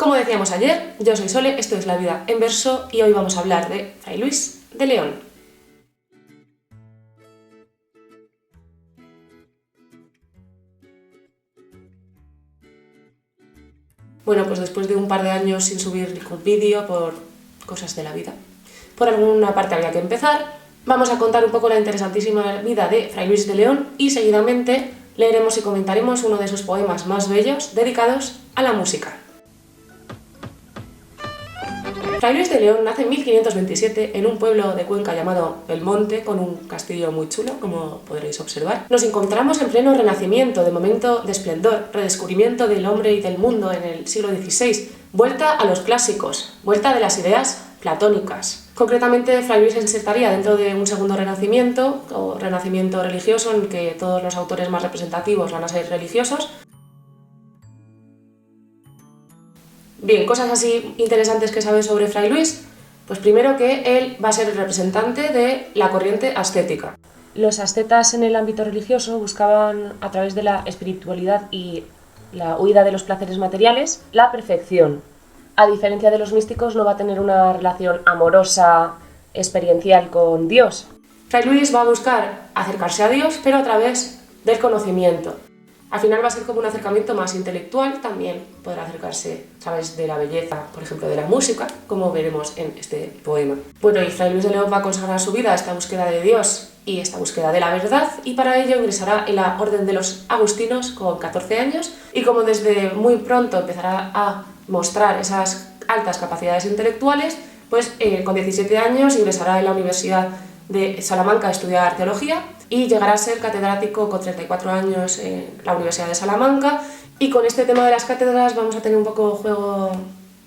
Como decíamos ayer, yo soy Sole, esto es La Vida en Verso y hoy vamos a hablar de Fray Luis de León. Bueno, pues después de un par de años sin subir ningún vídeo por cosas de la vida, por alguna parte había que empezar. Vamos a contar un poco la interesantísima vida de Fray Luis de León y seguidamente leeremos y comentaremos uno de sus poemas más bellos dedicados a la música. Fray Luis de León nace en 1527 en un pueblo de Cuenca llamado Belmonte, con un castillo muy chulo, como podréis observar. Nos encontramos en pleno Renacimiento, de momento de esplendor, redescubrimiento del hombre y del mundo en el siglo XVI, vuelta a los clásicos, vuelta de las ideas platónicas. Concretamente, Fray Luis se insertaría dentro de un segundo renacimiento, o renacimiento religioso, en el que todos los autores más representativos van a ser religiosos. Bien, cosas así interesantes que sabes sobre Fray Luis. Pues primero que él va a ser el representante de la corriente ascética. Los ascetas en el ámbito religioso buscaban, a través de la espiritualidad y la huida de los placeres materiales, la perfección. A diferencia de los místicos, no va a tener una relación amorosa, experiencial con Dios. Fray Luis va a buscar acercarse a Dios, pero a través del conocimiento. Al final va a ser como un acercamiento más intelectual, también podrá acercarse, ¿sabes?, de la belleza, por ejemplo, de la música, como veremos en este poema. Bueno, y Fray Luis de León va a consagrar su vida a esta búsqueda de Dios y esta búsqueda de la verdad, y para ello ingresará en la Orden de los Agustinos con 14 años, y como desde muy pronto empezará a mostrar esas altas capacidades intelectuales, pues con 17 años ingresará en la Universidad de Salamanca a estudiar teología y llegará a ser catedrático con 34 años en la Universidad de Salamanca. Y con este tema de las cátedras vamos a tener un poco juego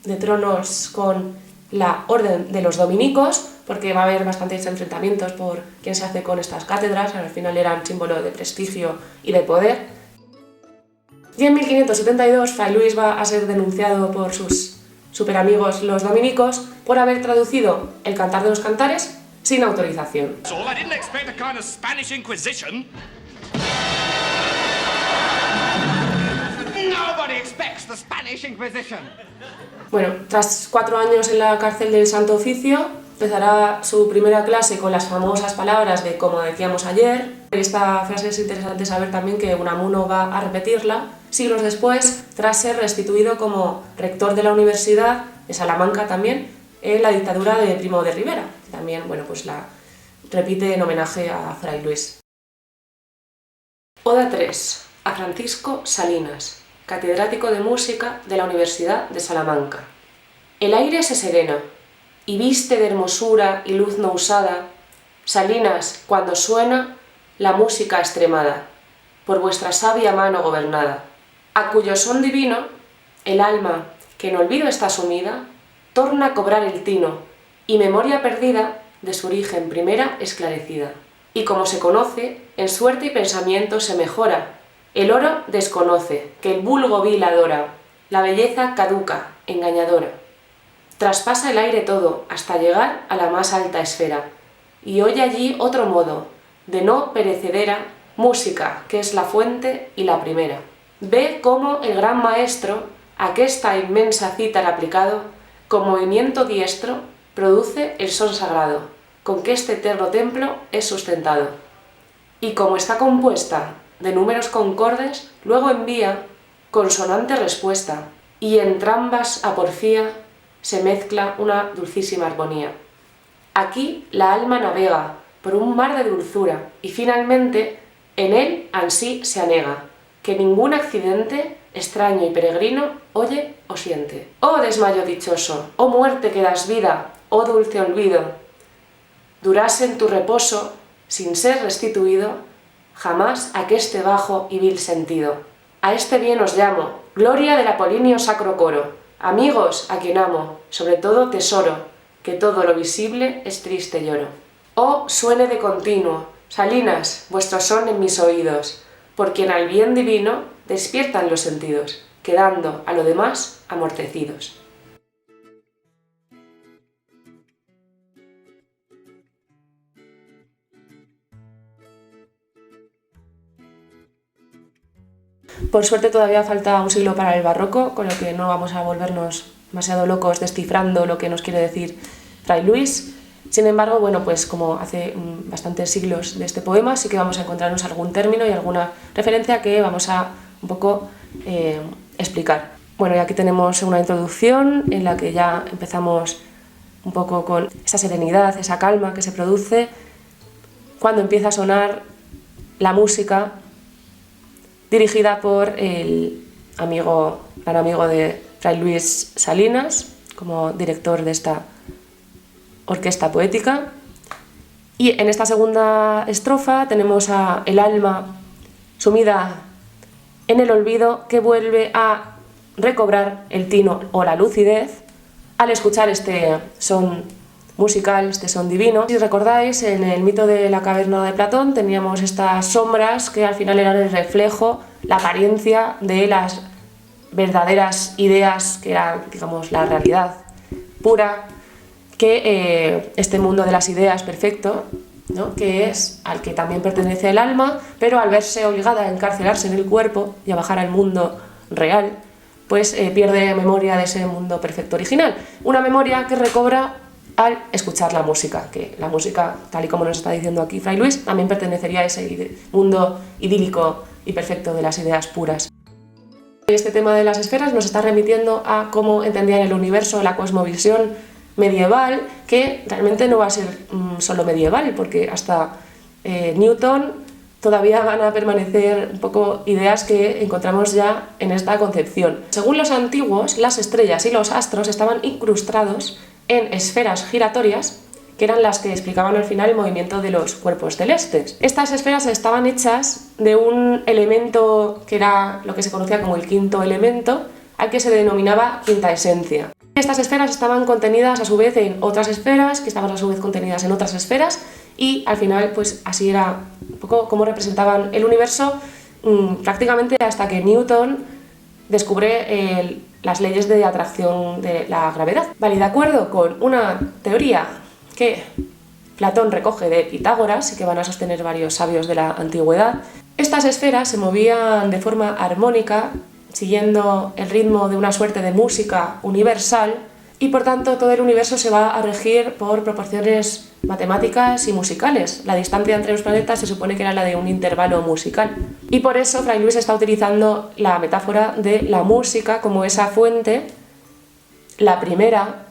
de tronos con la orden de los dominicos, porque va a haber bastantes enfrentamientos por quién se hace con estas cátedras. Al final eran símbolo de prestigio y de poder. Y en 1572 Fray Luis va a ser denunciado por sus superamigos los dominicos por haber traducido el Cantar de los Cantares sin autorización. Bueno, tras 4 años en la cárcel del Santo Oficio, empezará su primera clase con las famosas palabras de como decíamos ayer. Esta frase es interesante saber también que Unamuno va a repetirla siglos después, tras ser restituido como rector de la Universidad de Salamanca también, en la dictadura de Primo de Rivera. También, bueno, pues la repite en homenaje a Fray Luis. Oda 3. A Francisco Salinas, catedrático de música de la Universidad de Salamanca. El aire se serena y viste de hermosura y luz no usada, Salinas, cuando suena la música extremada, por vuestra sabia mano gobernada, a cuyo son divino el alma, que en olvido está sumida, torna a cobrar el tino, y memoria perdida de su origen primera esclarecida. Y como se conoce, en suerte y pensamiento se mejora, el oro desconoce, que el vulgo vil adora, la belleza caduca, engañadora. Traspasa el aire todo, hasta llegar a la más alta esfera, y oye allí otro modo, de no perecedera, música, que es la fuente y la primera. Ve cómo el gran maestro, a aquesta inmensa cítara aplicado, con movimiento diestro, produce el son sagrado, con que este eterno templo es sustentado. Y como está compuesta de números concordes, luego envía consonante respuesta, y entrambas a porfía se mezcla una dulcísima armonía. Aquí la alma navega por un mar de dulzura, y finalmente en él ansí se anega, que ningún accidente, extraño y peregrino, oye o siente. Oh desmayo dichoso, oh muerte que das vida, oh dulce olvido, durase en tu reposo, sin ser restituido, jamás aqueste bajo y vil sentido. A este bien os llamo, gloria del apolíneo sacro coro, amigos a quien amo, sobre todo tesoro, que todo lo visible es triste lloro. Oh suene de continuo, Salinas, vuestro son en mis oídos, por quien al bien divino despiertan los sentidos, quedando a lo demás amortecidos. Por suerte todavía falta un siglo para el barroco, con lo que no vamos a volvernos demasiado locos descifrando lo que nos quiere decir Fray Luis. Sin embargo, bueno, pues como hace bastantes siglos de este poema, sí que vamos a encontrarnos algún término y alguna referencia que vamos a un poco explicar. Bueno, y aquí tenemos una introducción en la que ya empezamos un poco con esa serenidad, esa calma que se produce cuando empieza a sonar la música dirigida por el gran amigo de Fray Luis Salinas, como director de esta orquesta poética. Y en esta segunda estrofa tenemos a el alma sumida en el olvido que vuelve a recobrar el tino o la lucidez al escuchar este son musical, este son divino. Si recordáis, en el mito de la caverna de Platón teníamos estas sombras que al final eran el reflejo, la apariencia de las verdaderas ideas que eran, digamos, la realidad pura, que este mundo de las ideas perfecto, ¿no?, que es al que también pertenece el alma, pero al verse obligada a encarcelarse en el cuerpo y a bajar al mundo real, pues pierde memoria de ese mundo perfecto original. Una memoria que recobra al escuchar la música, que la música, tal y como nos está diciendo aquí Fray Luis, también pertenecería a ese mundo idílico y perfecto de las ideas puras. Este tema de las esferas nos está remitiendo a cómo entendían el universo, la cosmovisión medieval, que realmente no va a ser solo medieval, porque hasta Newton todavía van a permanecer un poco ideas que encontramos ya en esta concepción. Según los antiguos, las estrellas y los astros estaban incrustados en esferas giratorias, que eran las que explicaban al final el movimiento de los cuerpos celestes. Estas esferas estaban hechas de un elemento que era lo que se conocía como el quinto elemento, al que se denominaba quinta esencia. Estas esferas estaban contenidas a su vez en otras esferas, que estaban a su vez contenidas en otras esferas, y al final pues así era un poco como representaban el universo, prácticamente hasta que Newton descubre las leyes de atracción de la gravedad. Vale, de acuerdo con una teoría que Platón recoge de Pitágoras y que van a sostener varios sabios de la antigüedad, estas esferas se movían de forma armónica, siguiendo el ritmo de una suerte de música universal, y por tanto todo el universo se va a regir por proporciones matemáticas y musicales. La distancia entre los planetas se supone que era la de un intervalo musical. Y por eso Fray Luis está utilizando la metáfora de la música como esa fuente, la primera,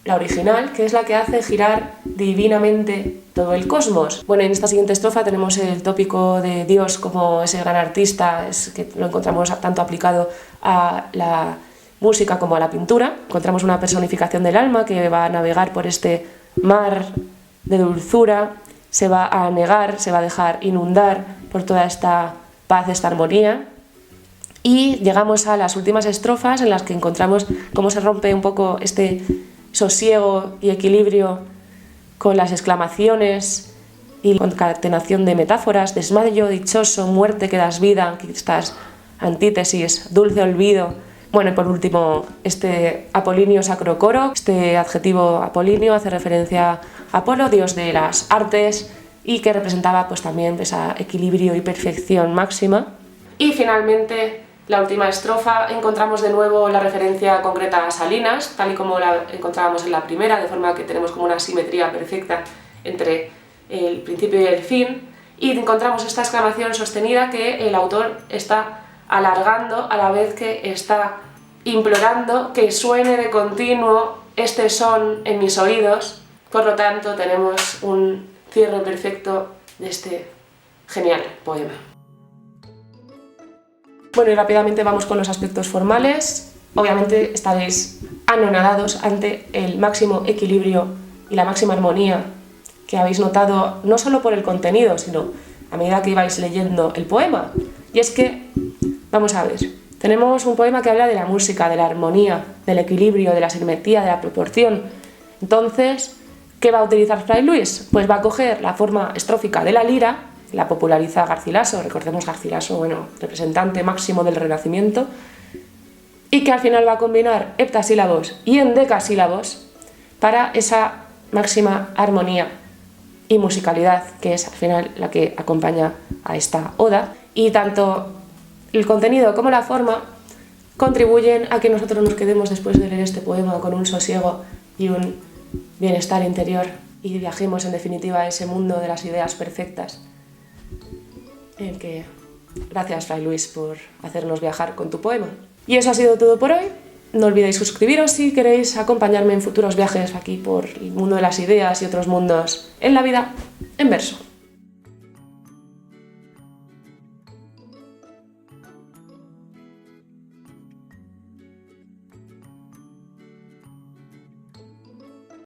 la original, que es la que hace girar divinamente todo el cosmos. Bueno, en esta siguiente estrofa tenemos el tópico de Dios como ese gran artista, que lo encontramos tanto aplicado a la música como a la pintura. Encontramos una personificación del alma que va a navegar por este mar de dulzura, se va a anegar, se va a dejar inundar por toda esta paz, esta armonía. Y llegamos a las últimas estrofas en las que encontramos cómo se rompe un poco este sosiego y equilibrio con las exclamaciones y concatenación de metáforas: desmayo dichoso, muerte que das vida, aquí estas antítesis, dulce olvido. Bueno, y por último, este Apolinio Sacrocoro, este adjetivo Apolinio hace referencia a Apolo, dios de las artes, y que representaba pues también ese equilibrio y perfección máxima. Y finalmente, la última estrofa, encontramos de nuevo la referencia concreta a Salinas, tal y como la encontrábamos en la primera, de forma que tenemos como una simetría perfecta entre el principio y el fin, y encontramos esta exclamación sostenida que el autor está alargando a la vez que está implorando que suene de continuo este son en mis oídos. Por lo tanto, tenemos un cierre perfecto de este genial poema. Bueno, y rápidamente vamos con los aspectos formales. Obviamente estaréis anonadados ante el máximo equilibrio y la máxima armonía que habéis notado, no solo por el contenido, sino a medida que ibais leyendo el poema. Y es que, vamos a ver, tenemos un poema que habla de la música, de la armonía, del equilibrio, de la simetría, de la proporción. Entonces, ¿qué va a utilizar Fray Luis? Pues va a coger la forma estrófica de la lira, la populariza Garcilaso, recordemos Garcilaso, bueno, representante máximo del Renacimiento, y que al final va a combinar heptasílabos y endecasílabos para esa máxima armonía y musicalidad, que es al final la que acompaña a esta oda. Y tanto el contenido como la forma contribuyen a que nosotros nos quedemos después de leer este poema con un sosiego y un bienestar interior y viajemos en definitiva a ese mundo de las ideas perfectas en el que gracias Fray Luis por hacernos viajar con tu poema. Y eso ha sido todo por hoy. No olvidéis suscribiros si queréis acompañarme en futuros viajes aquí por el mundo de las ideas y otros mundos en la vida en verso.